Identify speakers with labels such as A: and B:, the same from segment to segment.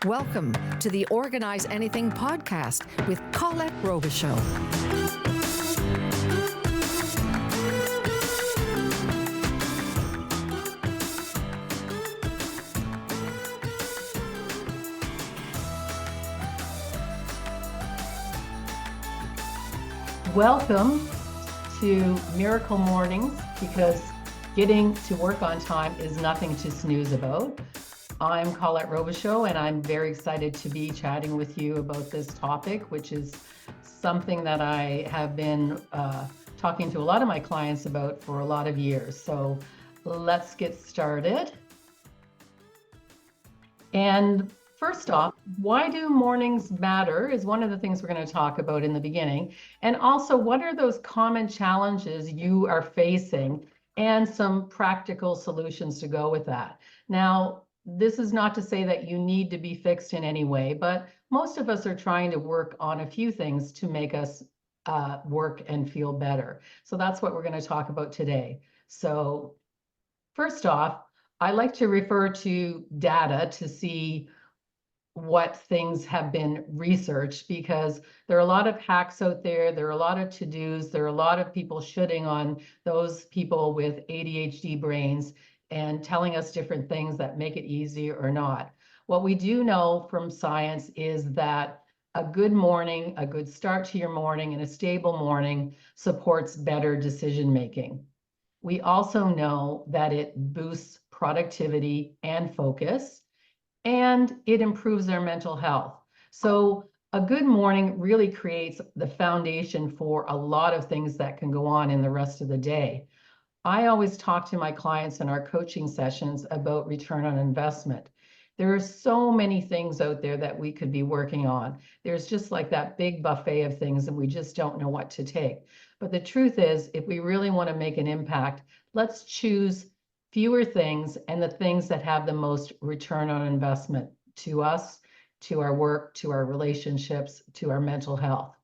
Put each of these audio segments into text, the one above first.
A: Welcome to the Organize Anything podcast with Colette Robichaux.
B: Welcome to Miracle Mornings, because getting to work on time is nothing to snooze about. I'm Colette Robichaux, and I'm very excited to be chatting with you about this topic, which is something that I have been talking to a lot of my clients about for a lot of years. So let's get started. And first off, why do mornings matter is one of the things we're going to talk about in the beginning. And also, what are those common challenges you are facing and some practical solutions to go with that. Now, this is not to say that you need to be fixed in any way, but most of us are trying to work on a few things to make us work and feel better. So that's what we're going to talk about today. So first off, I like to refer to data to see what things have been researched, because there are a lot of hacks out there. There are a lot of to-dos. There are a lot of people shitting on those people with ADHD brains and telling us different things that make it easy or not. What we do know from science is that a good morning, a good start to your morning, and a stable morning supports better decision making. We also know that it boosts productivity and focus, and it improves our mental health. So a good morning really creates the foundation for a lot of things that can go on in the rest of the day. I always talk to my clients in our coaching sessions about return on investment. There are so many things out there that we could be working on. There's just like that big buffet of things, and we just don't know what to take. But the truth is, if we really want to make an impact, let's choose fewer things and the things that have the most return on investment to us, to our work, to our relationships, to our mental health.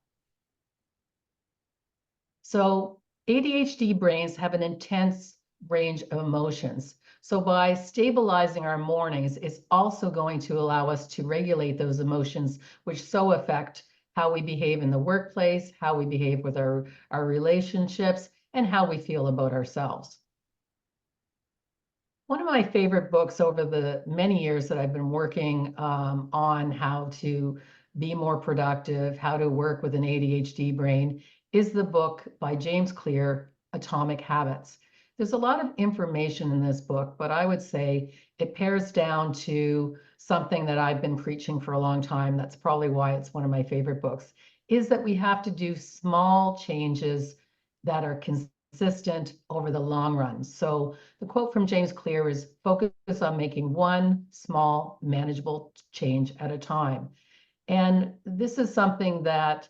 B: So ADHD brains have an intense range of emotions. So by stabilizing our mornings, it's also going to allow us to regulate those emotions, which so affect how we behave in the workplace, how we behave with our relationships, and how we feel about ourselves. One of my favorite books over the many years that I've been working on how to be more productive, how to work with an ADHD brain, is the book by James Clear, Atomic Habits. There's a lot of information in this book, but I would say it pares down to something that I've been preaching for a long time. That's probably why it's one of my favorite books, is that we have to do small changes that are consistent over the long run. So the quote from James Clear is, focus on making one small, manageable change at a time. And this is something that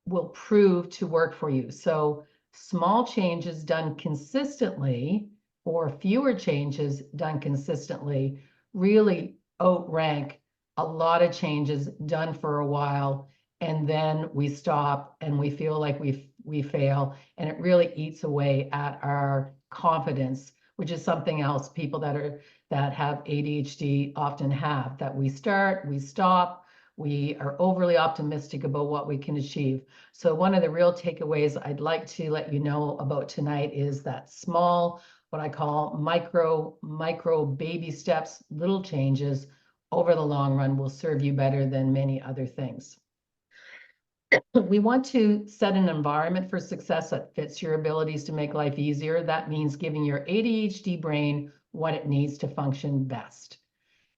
B: will prove to work for you. So small changes done consistently, or fewer changes done consistently, really outrank a lot of changes done for a while, and then we stop and we feel like we fail, and it really eats away at our confidence, which is something else people that have ADHD often have, that we start, we stop, we are overly optimistic about what we can achieve. So one of the real takeaways I'd like to let you know about tonight is that small, what I call micro baby steps, little changes over the long run will serve you better than many other things. We want to set an environment for success that fits your abilities to make life easier. That means giving your ADHD brain what it needs to function best.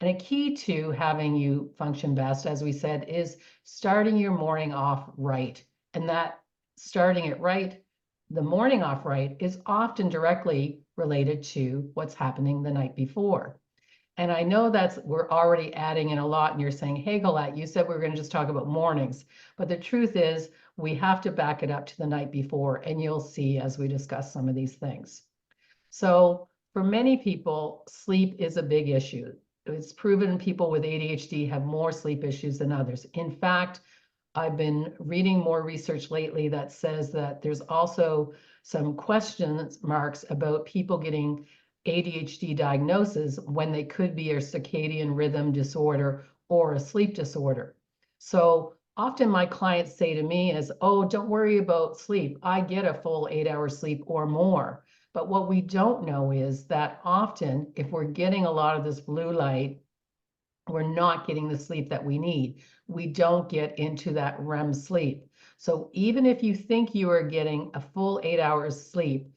B: And a key to having you function best, as we said, is starting your morning off right. And that starting it right, the morning off right, is often directly related to what's happening the night before. And I know we're already adding in a lot, and you're saying, hey, Colette, you said we were going to just talk about mornings. But the truth is, we have to back it up to the night before, and you'll see as we discuss some of these things. So for many people, sleep is a big issue. It's proven people with ADHD have more sleep issues than others. In fact, I've been reading more research lately that says that there's also some question marks about people getting ADHD diagnosis when they could be a circadian rhythm disorder or a sleep disorder. So often my clients say to me is, oh, don't worry about sleep. I get a full 8 hours sleep or more. But what we don't know is that often if we're getting a lot of this blue light, we're not getting the sleep that we need. We don't get into that REM sleep. So even if you think you are getting a full 8 hours sleep,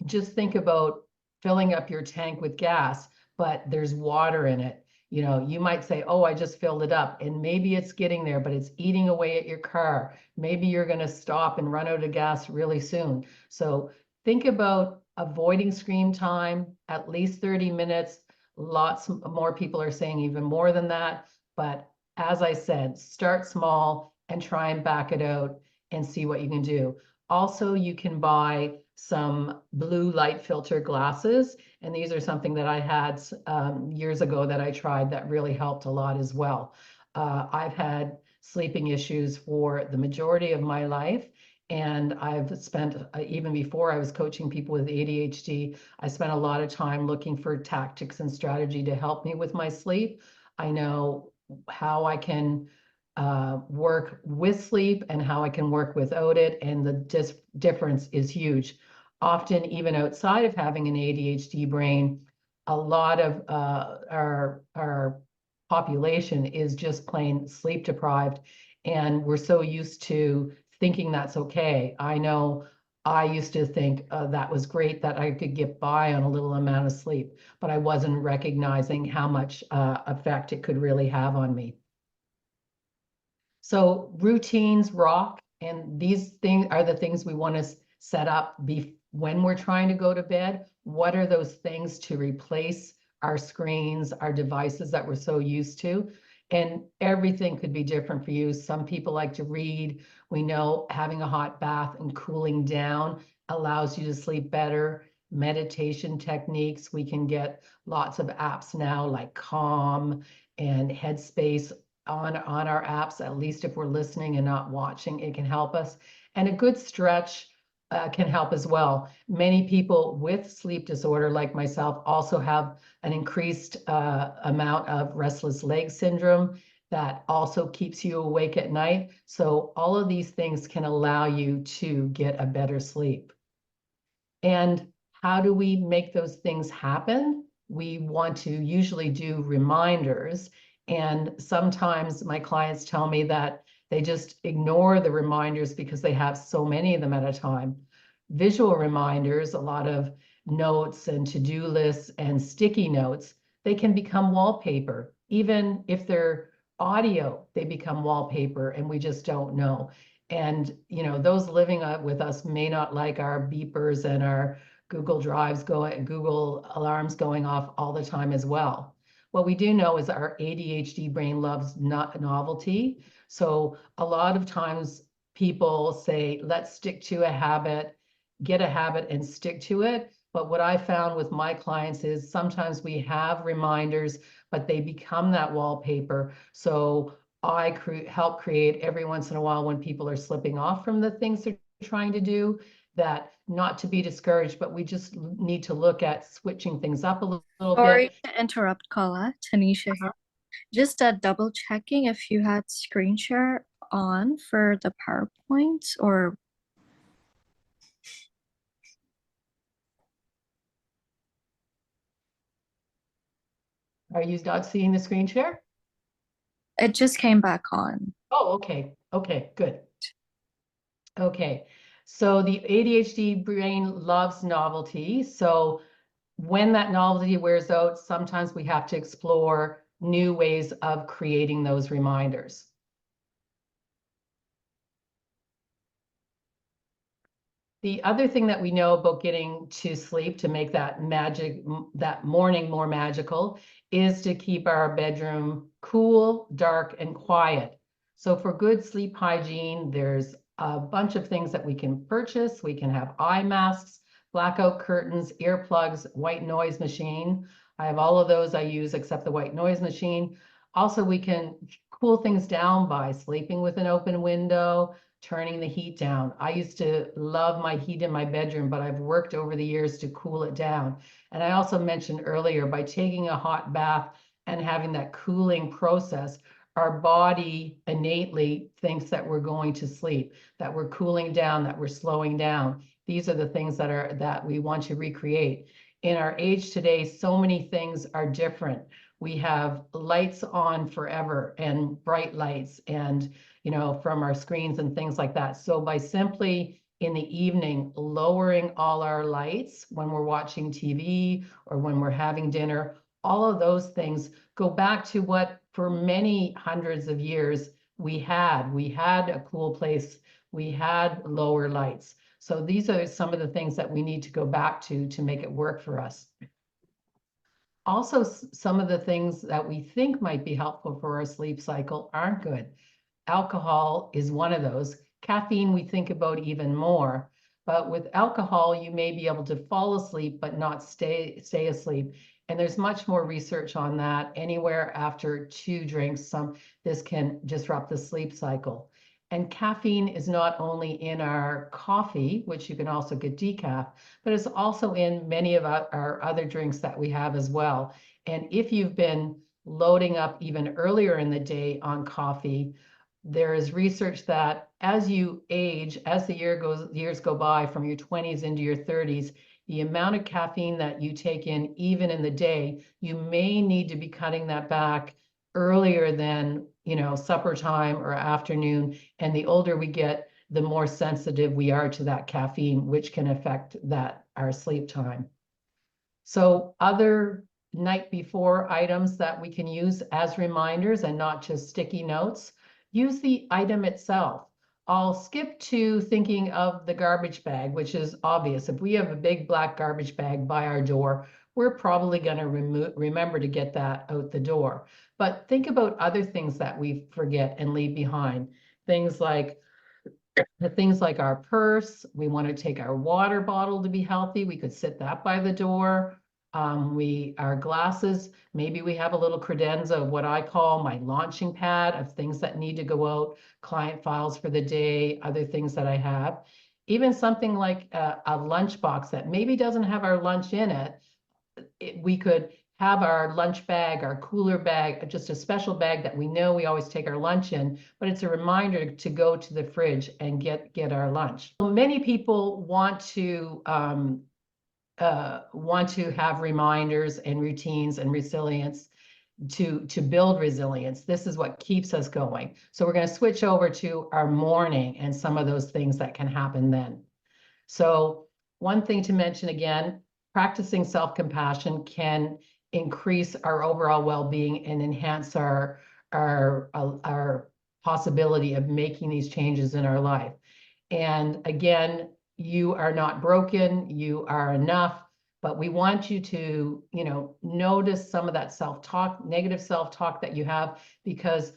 B: just think about filling up your tank with gas, but there's water in it. You know, you might say, oh, I just filled it up, and maybe it's getting there, but it's eating away at your car. Maybe you're going to stop and run out of gas really soon. So think about avoiding screen time, at least 30 minutes. Lots more people are saying even more than that. But as I said, start small and try and back it out and see what you can do. Also, you can buy some blue light filter glasses, and these are something that I had years ago that I tried that really helped a lot as well. I've had sleeping issues for the majority of my life, and I've spent, even before I was coaching people with ADHD, I spent a lot of time looking for tactics and strategy to help me with my sleep. I know how I can work with sleep and how I can work without it, and the difference is huge. Often, even outside of having an ADHD brain, a lot of our population is just plain sleep deprived, and we're so used to thinking that's okay. I know I used to think that was great that I could get by on a little amount of sleep, but I wasn't recognizing how much effect it could really have on me. So routines rock, and these things are the things we want to set up when we're trying to go to bed. What are those things to replace our screens, our devices that we're so used to? And everything could be different for you. Some people like to read. We know having a hot bath and cooling down allows you to sleep better. Meditation techniques, we can get lots of apps now like Calm and Headspace on our apps, at least if we're listening and not watching, it can help us. And a good stretch can help as well. Many people with sleep disorder, like myself, also have an increased amount of restless leg syndrome that also keeps you awake at night. So all of these things can allow you to get a better sleep. And how do we make those things happen? We want to usually do reminders. And sometimes my clients tell me that they just ignore the reminders because they have so many of them at a time. Visual reminders, a lot of notes and to-do lists and sticky notes, they can become wallpaper. Even if they're audio, they become wallpaper and we just don't know. And, you know, those living with us may not like our beepers and our Google Drives Google alarms going off all the time as well. What we do know is our ADHD brain loves novelty. So a lot of times people say, let's stick to a habit, get a habit and stick to it. But what I found with my clients is sometimes we have reminders, but they become that wallpaper. So I help create every once in a while when people are slipping off from the things they're trying to do, that not to be discouraged, but we just need to look at switching things up a little
C: Sorry
B: bit.
C: to interrupt, Carla. Tanisha here. Just double checking if you had screen share on for the PowerPoint or
B: Are you not seeing the screen share?
C: it just came back on.
B: Oh, okay. Okay, good. Okay, so the ADHD brain loves novelty. So when that novelty wears out, sometimes we have to explore new ways of creating those reminders. The other thing that we know about getting to sleep to make that morning more magical is to keep our bedroom cool, dark, and quiet. So for good sleep hygiene, there's a bunch of things that we can purchase. We can have eye masks, blackout curtains, earplugs, white noise machine. I have all of those I use except the white noise machine. Also, we can cool things down by sleeping with an open window, turning the heat down. I used to love my heat in my bedroom, but I've worked over the years to cool it down. And I also mentioned earlier, by taking a hot bath and having that cooling process, our body innately thinks that we're going to sleep, that we're cooling down, that we're slowing down. These are the things that we want to recreate. In our age today, so many things are different. We have lights on forever and bright lights and, from our screens and things like that. So by simply in the evening lowering all our lights when we're watching TV or when we're having dinner, all of those things go back to what for many hundreds of years we had a cool place, we had lower lights. So these are some of the things that we need to go back to make it work for us. Also, some of the things that we think might be helpful for our sleep cycle aren't good. Alcohol is one of those. Caffeine we think about even more. But with alcohol, you may be able to fall asleep but not stay asleep. And there's much more research on that. Anywhere after 2 drinks, this can disrupt the sleep cycle. And caffeine is not only in our coffee, which you can also get decaf, but it's also in many of our other drinks that we have as well. And if you've been loading up even earlier in the day on coffee, there is research that as you age, as the years go by from your 20s into your 30s, the amount of caffeine that you take in even in the day, you may need to be cutting that back earlier than, supper time or afternoon. And the older we get, the more sensitive we are to that caffeine, which can affect our sleep time. So other night before items that we can use as reminders and not just sticky notes, use the item itself. I'll skip to thinking of the garbage bag, which is obvious. If we have a big black garbage bag by our door, we're probably going to remember to get that out the door. But think about other things that we forget and leave behind. Things like our purse. We want to take our water bottle to be healthy. We could sit that by the door. Our glasses, maybe we have a little credenza of what I call my launching pad of things that need to go out, client files for the day, other things that I have. Even something like a lunchbox that maybe doesn't have our lunch in it. We could have our lunch bag, our cooler bag, just a special bag that we know we always take our lunch in, but it's a reminder to go to the fridge and get our lunch. Many people want to have reminders and routines and resilience to build resilience. This is what keeps us going. So we're going to switch over to our morning and some of those things that can happen then. So one thing to mention again, practicing self-compassion can increase our overall well-being and enhance our possibility of making these changes in our life. And again, you are not broken, you are enough, but we want you to, notice some of that self-talk, negative self-talk that you have, because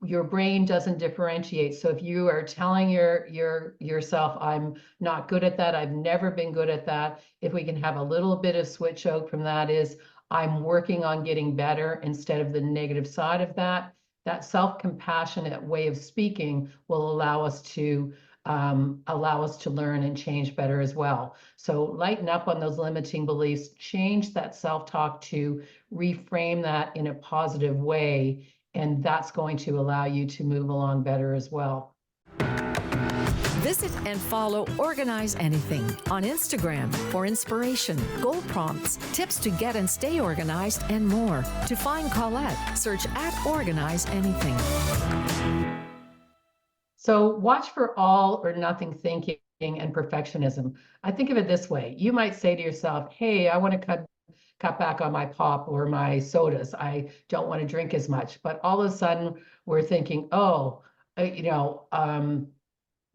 B: your brain doesn't differentiate. So if you are telling yourself, I'm not good at that, I've never been good at that, if we can have a little bit of switch out from that is, I'm working on getting better, instead of the negative side of that, that self-compassionate way of speaking will allow us to learn and change better as well. So lighten up on those limiting beliefs, change that self-talk to reframe that in a positive way, and that's going to allow you to move along better as well.
A: Visit and follow Organize Anything on Instagram for inspiration, goal prompts, tips to get and stay organized, and more. To find Colette, search @Organize Anything.
B: So watch for all or nothing thinking and perfectionism. I think of it this way. You might say to yourself, hey, I want to cut back on my pop or my sodas. I don't want to drink as much. But all of a sudden we're thinking,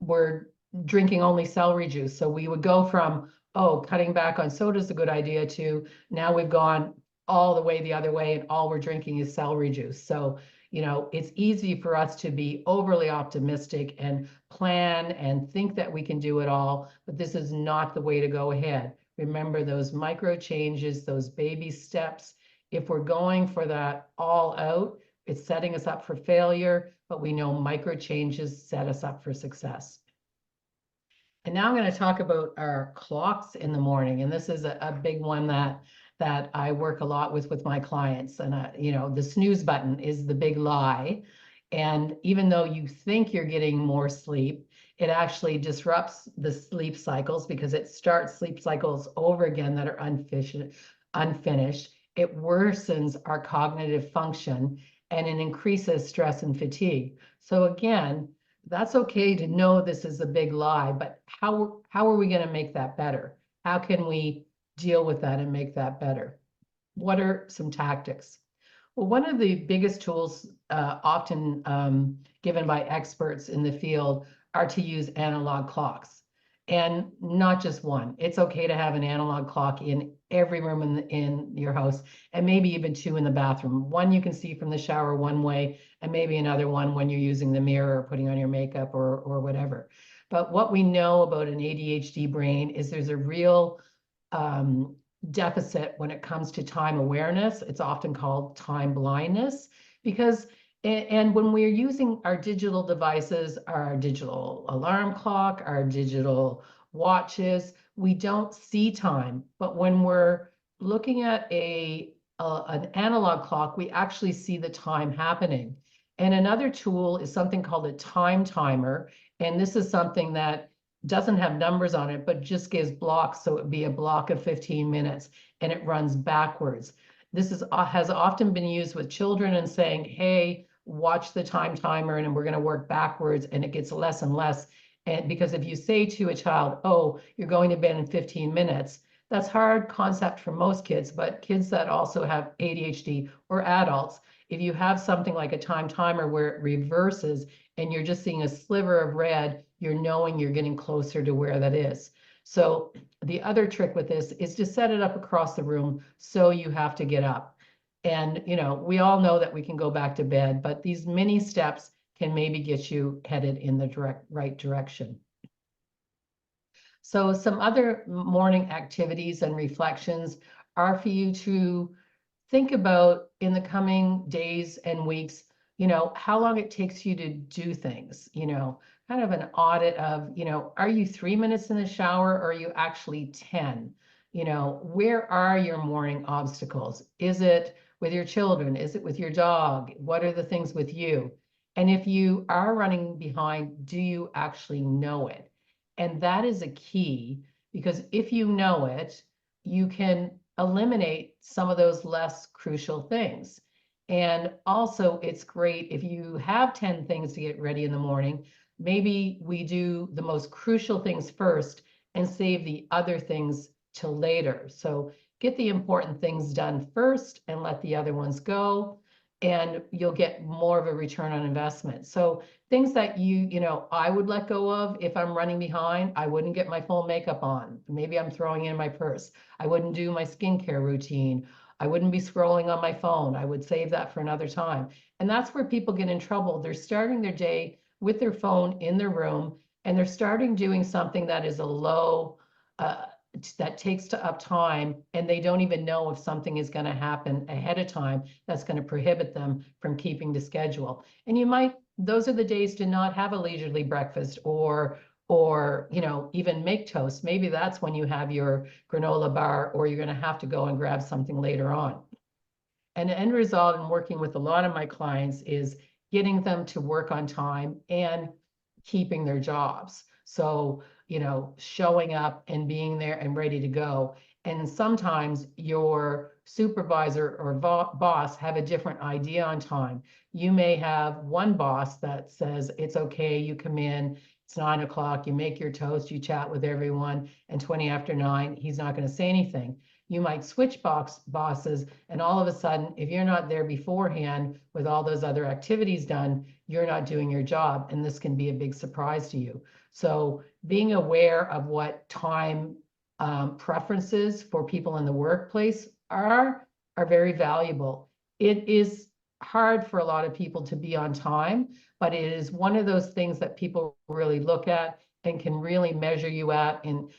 B: we're drinking only celery juice. So we would go from, cutting back on soda is a good idea, to now we've gone all the way the other way and all we're drinking is celery juice. So, it's easy for us to be overly optimistic and plan and think that we can do it all, but this is not the way to go ahead. Remember those micro changes, those baby steps. If we're going for that all out, it's setting us up for failure, but we know micro changes set us up for success. And now I'm going to talk about our clocks in the morning. And this is a big one that that I work a lot with my clients. And, you know, the snooze button is the big lie. And even though you think you're getting more sleep, it actually disrupts the sleep cycles because it starts sleep cycles over again that are unfinished. It worsens our cognitive function and it increases stress and fatigue. So again, that's okay to know this is a big lie, but how are we going to make that better? How can we deal with that and make that better? What are some tactics? Well, one of the biggest tools often given by experts in the field are to use analog clocks. And not just one. It's okay to have an analog clock in every room in your house, and maybe even two in the bathroom. One you can see from the shower one way, and maybe another one when you're using the mirror or putting on your makeup or whatever. But what we know about an ADHD brain is there's a real deficit when it comes to time awareness. It's often called time blindness because and when we're using our digital devices, our digital alarm clock, our digital watches, we don't see time. But when we're looking at an analog clock, we actually see the time happening. And another tool is something called a time timer. And this is something that doesn't have numbers on it, but just gives blocks. So it would be a block of 15 minutes and it runs backwards. This has often been used with children and saying, hey, watch the time timer and we're going to work backwards, and it gets less and less. And because if you say to a child, oh, you're going to bed in 15 minutes, that's hard concept for most kids, but kids that also have ADHD or adults, if you have something like a time timer where it reverses and you're just seeing a sliver of red, you're knowing you're getting closer to where that is. So the other trick with this is to set it up across the room so you have to get up. And, you know, we all know that we can go back to bed, but these mini steps can maybe get you headed in the right direction. So some other morning activities and reflections are for you to think about in the coming days and weeks, you know, how long it takes you to do things, you know, kind of an audit of, you know, are you 3 minutes in the shower or are you actually 10? You know, where are your morning obstacles? Is it with your children? Is it with your dog? What are the things with you? And if you are running behind, do you actually know it? And that is a key, because if you know it, you can eliminate some of those less crucial things. And also, it's great if you have 10 things to get ready in the morning, maybe we do the most crucial things first and save the other things till later. So get the important things done first and let the other ones go, and you'll get more of a return on investment. So things that you know, I would let go of if I'm running behind. I wouldn't get my full makeup on. Maybe I'm throwing it in my purse. I wouldn't do my skincare routine. I wouldn't be scrolling on my phone. I would save that for another time. And that's where people get in trouble. They're starting their day with their phone in their room, and they're starting doing something that is a low, that takes up time, and they don't even know if something is going to happen ahead of time that's going to prohibit them from keeping the schedule. And you might, those are the days to not have a leisurely breakfast or you know, even make toast. Maybe that's when you have your granola bar, or you're going to have to go and grab something later on. And the end result in working with a lot of my clients is getting them to work on time and keeping their jobs. So, you know, showing up and being there and ready to go. And sometimes your supervisor or boss have a different idea on time. You may have one boss that says, it's okay, you come in, it's 9 o'clock, you make your toast, you chat with everyone, and 20 after 9, he's not going to say anything. You might switch bosses, and all of a sudden, if you're not there beforehand with all those other activities done, you're not doing your job, and this can be a big surprise to you. So being aware of what time preferences for people in the workplace are very valuable. It is hard for a lot of people to be on time, but it is one of those things that people really look at and can really measure you at, and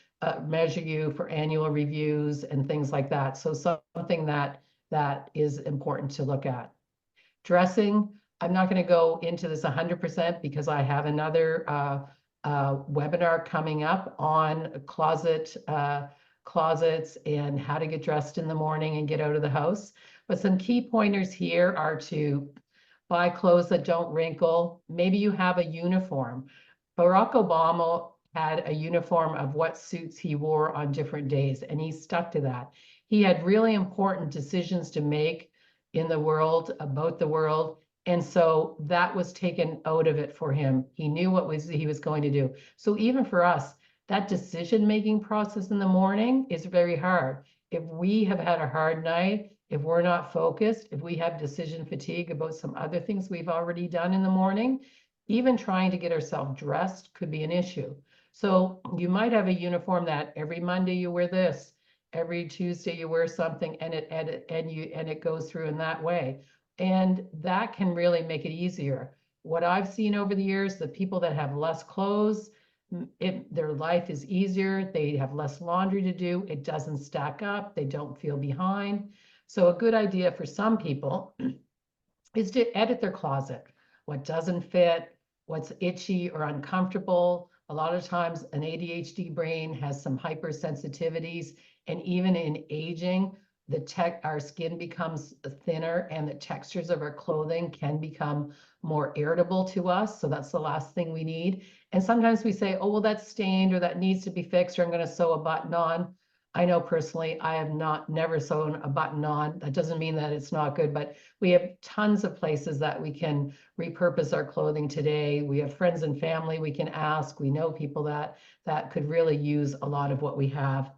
B: measure you for annual reviews and things like that. So something that is important to look at. Dressing, I'm not going to go into this 100% because I have another webinar coming up on closet closets and how to get dressed in the morning and get out of the house. But some key pointers here are to buy clothes that don't wrinkle. Maybe you have a uniform. Barack Obama had a uniform of what suits he wore on different days, and he stuck to that. He had really important decisions to make in the world, about the world, and so that was taken out of it for him. He knew what he was going to do. So even for us, that decision-making process in the morning is very hard. If we have had a hard night, if we're not focused, if we have decision fatigue about some other things we've already done in the morning, even trying to get ourselves dressed could be an issue. So you might have a uniform that every Monday you wear this, every Tuesday you wear something, and it goes through in that way. And that can really make it easier. What I've seen over the years, the people that have less clothes, their life is easier. They have less laundry to do. It doesn't stack up. They don't feel behind. So a good idea for some people is to edit their closet. What doesn't fit, what's itchy or uncomfortable. A lot of times an ADHD brain has some hypersensitivities, and even in aging, our skin becomes thinner and the textures of our clothing can become more irritable to us. So that's the last thing we need. And sometimes we say, oh, well, that's stained or that needs to be fixed, or I'm going to sew a button on. I know personally, I have never sewn a button on. That doesn't mean that it's not good, but we have tons of places that we can repurpose our clothing today. We have friends and family we can ask. We know people that could really use a lot of what we have,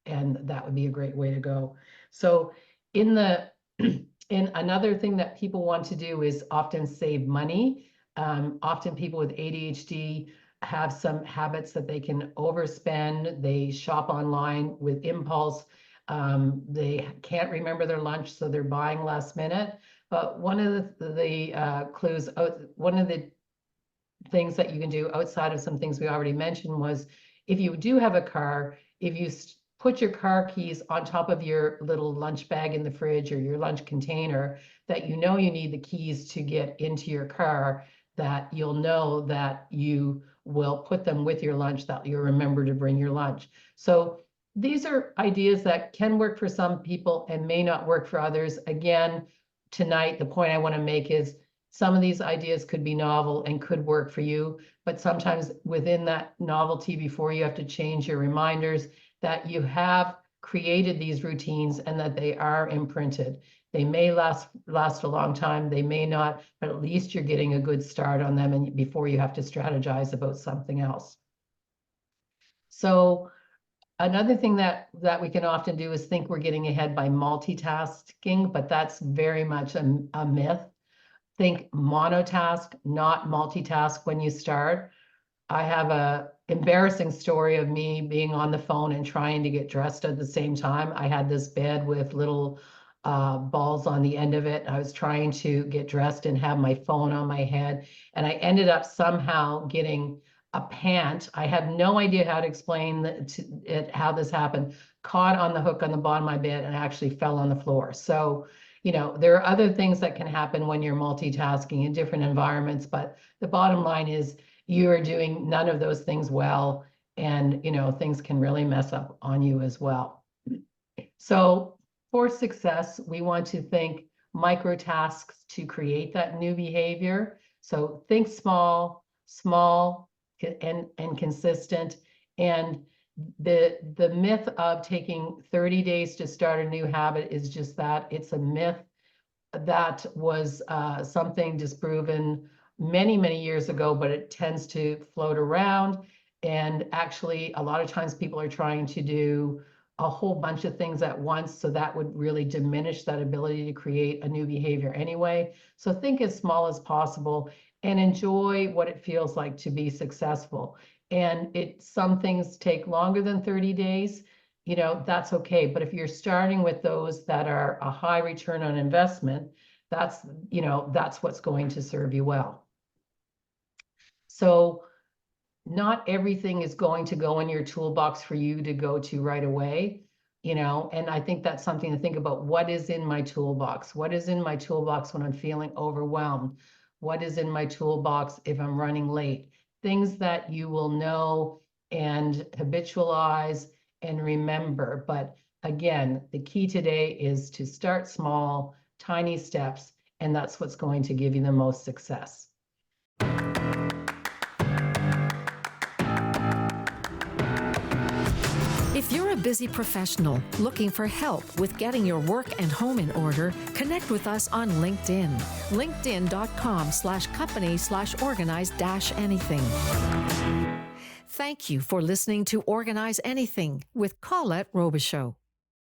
B: and that would be a great way to go. So in another thing that people want to do is often save money. Often people with ADHD have some habits that they can overspend. They shop online with impulse. They can't remember their lunch, so they're buying last minute. But one of the clues, one of the things that you can do outside of some things we already mentioned was, if you do have a car, if you put your car keys on top of your little lunch bag in the fridge or your lunch container, that you know you need the keys to get into your car, that you'll know that you will put them with your lunch, that you'll remember to bring your lunch. So these are ideas that can work for some people and may not work for others. Again, tonight, the point I want to make is some of these ideas could be novel and could work for you, but sometimes within that novelty, before you have to change your reminders, that you have created these routines and that they are imprinted. They may last a long time, they may not, but at least you're getting a good start on them and before you have to strategize about something else. So another thing that we can often do is think we're getting ahead by multitasking, but that's very much a myth. Think monotask, not multitask when you start. I have a embarrassing story of me being on the phone and trying to get dressed at the same time. I had this bed with little balls on the end of it. I was trying to get dressed and have my phone on my head, and I ended up somehow getting a pant. I have no idea how to explain how this happened. Caught on the hook on the bottom of my bed and actually fell on the floor. So, you know, there are other things that can happen when you're multitasking in different environments, but the bottom line is you are doing none of those things well, and, you know, things can really mess up on you as well. So for success, we want to think micro tasks to create that new behavior. So think small and consistent. And the myth of taking 30 days to start a new habit is just that. It's a myth that was something disproven many years ago, but it tends to float around. And actually, a lot of times people are trying to do a whole bunch of things at once, so that would really diminish that ability to create a new behavior anyway. So think as small as possible and enjoy what it feels like to be successful. And some things take longer than 30 days, you know, that's okay. But if you're starting with those that are a high return on investment, that's what's going to serve you well. So not everything is going to go in your toolbox for you to go to right away, you know, and I think that's something to think about. What is in my toolbox? What is in my toolbox when I'm feeling overwhelmed? What is in my toolbox if I'm running late? Things that you will know and habitualize and remember. But again, the key today is to start small, tiny steps, and that's what's going to give you the most success.
A: If you're a busy professional looking for help with getting your work and home in order, connect with us on LinkedIn. linkedin.com/company/organize-anything. Thank you for listening to Organize Anything with Colette Robichaux.